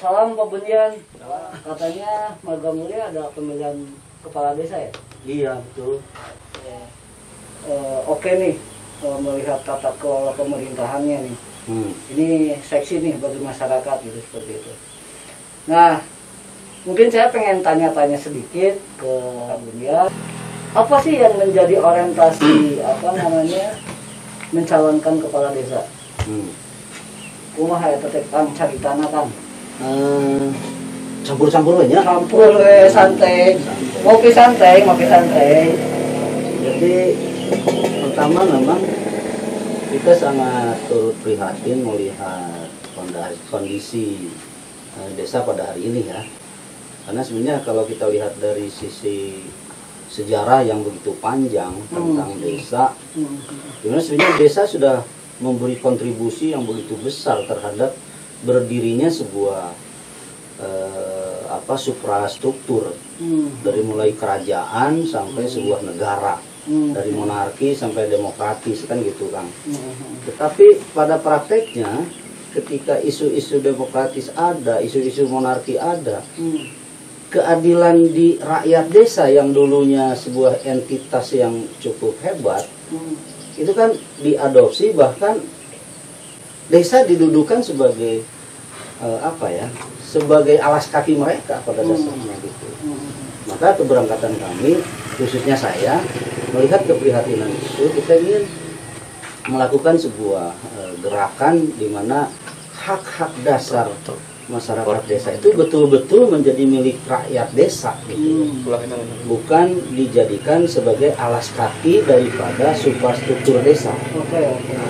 Salam Pak Bunyan. Katanya Marga Mulia ada pemilihan kepala desa ya? Iya betul. Oke nih, melihat tata kelola pemerintahannya nih. Ini seksi nih bagi masyarakat gitu seperti itu. Nah, mungkin saya pengen tanya-tanya sedikit ke Pak Bunyan. Apa sih yang menjadi orientasi mencalonkan kepala desa? Kumaha eta teh Kang caritana Kang? Campur-campur aja. Campur santai. Ngopi santai. Jadi pertama memang kita sangat turut prihatin melihat kondisi desa pada hari ini ya. Karena sebenarnya kalau kita lihat dari sisi sejarah yang begitu panjang tentang desa, dimana sebenarnya desa sudah memberi kontribusi yang begitu besar terhadap berdirinya sebuah suprastruktur, dari mulai kerajaan sampai sebuah negara, dari monarki sampai demokratis kan gitu Kang. Tetapi pada prakteknya ketika isu-isu demokratis ada, isu-isu monarki ada, keadilan di rakyat desa yang dulunya sebuah entitas yang cukup hebat, itu kan diadopsi, bahkan desa didudukan sebagai sebagai alas kaki mereka pada dasarnya gitu. Maka keberangkatan kami, khususnya saya, melihat keprihatinan itu, kita ingin melakukan sebuah gerakan di mana hak-hak dasar masyarakat desa itu betul-betul menjadi milik rakyat desa gitu. Bukan dijadikan sebagai alas kaki daripada suprastruktur desa. Nah,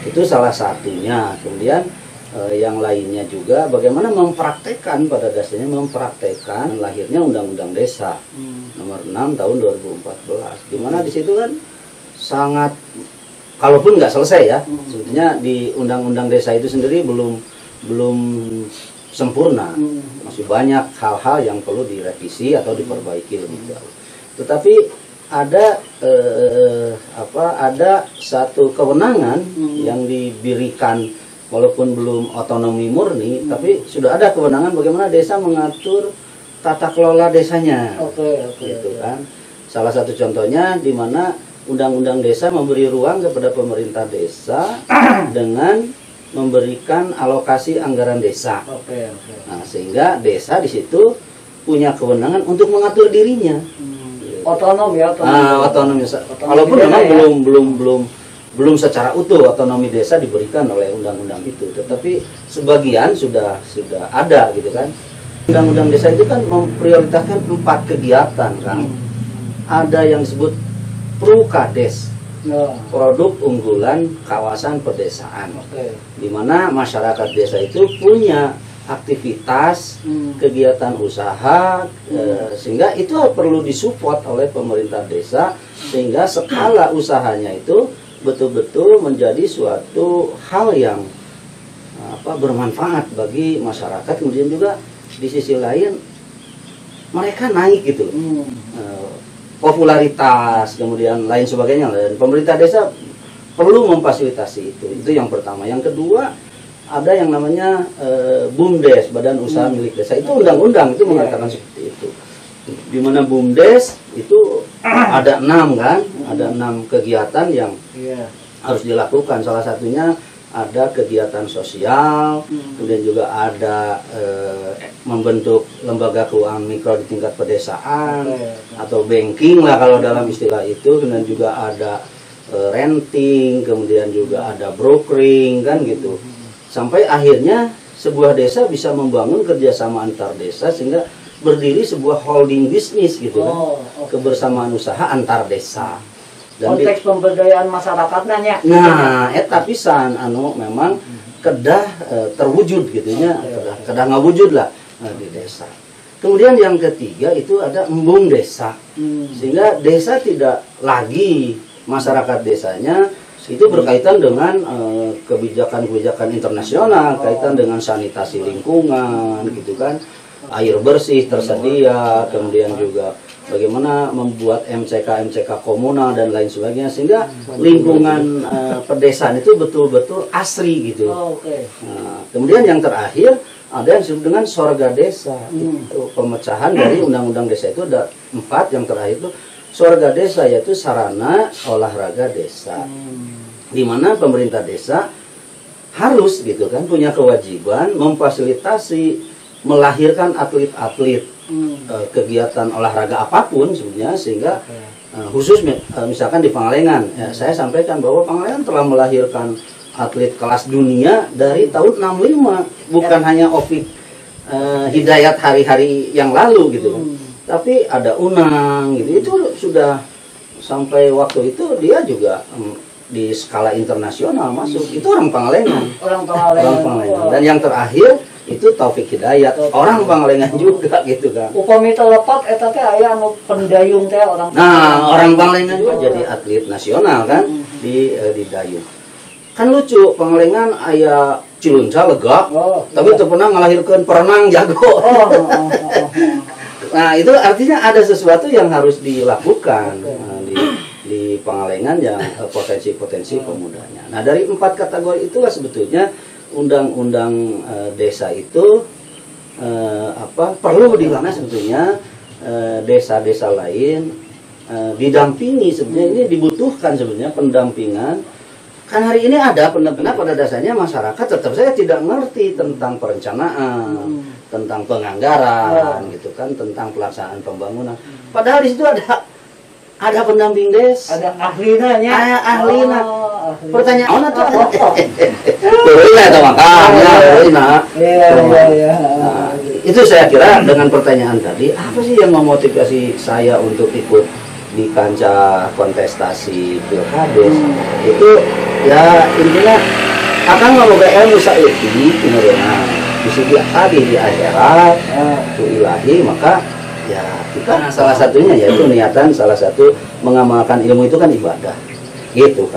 itu salah satunya. Kemudian yang lainnya juga bagaimana mempraktekkan, pada dasarnya mempraktekkan lahirnya Undang-Undang Desa nomor 6 tahun 2014, di mana di situ kan sangat, kalaupun nggak selesai ya, sebetulnya di Undang-Undang Desa itu sendiri belum sempurna, masih banyak hal-hal yang perlu direvisi atau diperbaiki lebih jauh. Tetapi ada satu kewenangan yang diberikan, walaupun belum otonomi murni, tapi sudah ada kewenangan bagaimana desa mengatur tata kelola desanya. Gitu kan. Salah satu contohnya di mana Undang-Undang Desa memberi ruang kepada pemerintah desa dengan memberikan alokasi anggaran desa. Nah, sehingga desa di situ punya kewenangan untuk mengatur dirinya. Otonom ya, otonom. Walaupun memang belum secara utuh otonomi desa diberikan oleh undang-undang itu, tetapi sebagian sudah ada gitu kan. Undang-undang desa itu kan memprioritaskan 4 kegiatan kan. Ada yang disebut Prukades, produk unggulan kawasan pedesaan, di mana masyarakat desa itu punya aktivitas, kegiatan usaha, sehingga itu berlu disupport oleh pemerintah desa, sehingga skala usahanya itu betul-betul menjadi suatu hal yang bermanfaat bagi masyarakat. Kemudian juga di sisi lain mereka naik gitu, popularitas, kemudian lain sebagainya. Dan pemerintah desa perlu memfasilitasi itu yang pertama. Yang kedua, ada yang namanya BUMDes, Badan Usaha Milik Desa. Itu undang-undang itu mengatakan seperti itu. Di mana BUMDes itu ada 6 kan, ada 6 kegiatan yang harus dilakukan. Salah satunya ada kegiatan sosial, kemudian juga ada membentuk lembaga keuangan mikro di tingkat pedesaan, atau banking lah kalau dalam istilah itu. Kemudian juga ada renting, kemudian juga ada brokering kan gitu. Sampai akhirnya sebuah desa bisa membangun kerjasama antar desa sehingga berdiri sebuah holding bisnis gitu kan, kebersamaan usaha antar desa. Dan konteks pemberdayaan masyarakatnya nya. Nah, eta pisan memang kedah terwujud gitunya, kedah ngawujud lah di desa. Kemudian yang ketiga itu ada embung desa. Sehingga desa tidak lagi, masyarakat desanya itu berkaitan dengan kebijakan-kebijakan internasional, kaitan dengan sanitasi lingkungan gitu kan. Air bersih tersedia, kemudian juga bagaimana membuat MCK komunal dan lain sebagainya, sehingga lingkungan pedesaan itu betul-betul asri gitu. Nah, kemudian yang terakhir ada yang disebut dengan sorga desa. Itu pemecahan dari undang-undang desa itu ada 4, yang terakhir itu sorga desa, yaitu sarana olahraga desa. Di mana pemerintah desa harus gitu kan punya kewajiban memfasilitasi melahirkan atlet-atlet kegiatan olahraga apapun sebenarnya, sehingga khusus misalkan di Pangalengan ya, saya sampaikan bahwa Pangalengan telah melahirkan atlet kelas dunia dari tahun 65, bukan hanya Opik Hidayat hari-hari yang lalu gitu kan, tapi ada Unang gitu, itu sudah sampai waktu itu dia juga di skala internasional masuk. Itu orang Pangalengan. Orang Pangalengan. Dan yang terakhir itu Taufik Hidayat, orang Pangalengan juga gitu kan. Upami telepak eta teh aya anu pendayung teh orang. Nah, orang Pangalengan juga jadi atlet nasional kan di dayung. Kan lucu, Pangalengan aya Cilunca lega, tapi itu pernah ngelahirkan perenang jago. Nah, itu artinya ada sesuatu yang harus dilakukan di Pangalengan yang potensi-potensi pemudanya. Nah, dari 4 kategori itulah sebetulnya undang-undang desa itu perlu di mana sebetulnya desa-desa lain didampingi. Sebenarnya ini dibutuhkan sebenarnya pendampingan. Kan hari ini ada pendampingan, pada dasarnya masyarakat tetap saya tidak ngerti tentang perencanaan, tentang penganggaran gitu kan, tentang pelaksanaan pembangunan. Padahal di situ ada pendamping desa, ada ahlina nya. Ahlina. Pertanyaan itu apa? Boleh atau makanya, Iya. Itu saya kira dengan pertanyaan tadi, apa sih yang memotivasi saya untuk ikut di kancah kontestasi pilkades? Itu ya intinya akan memoga ilmu saeutik kemudian disebut tadi di akhirat itu ilahi, maka ya kita salah satunya yaitu niatan, salah satu mengamalkan ilmu itu kan ibadah gitu kan.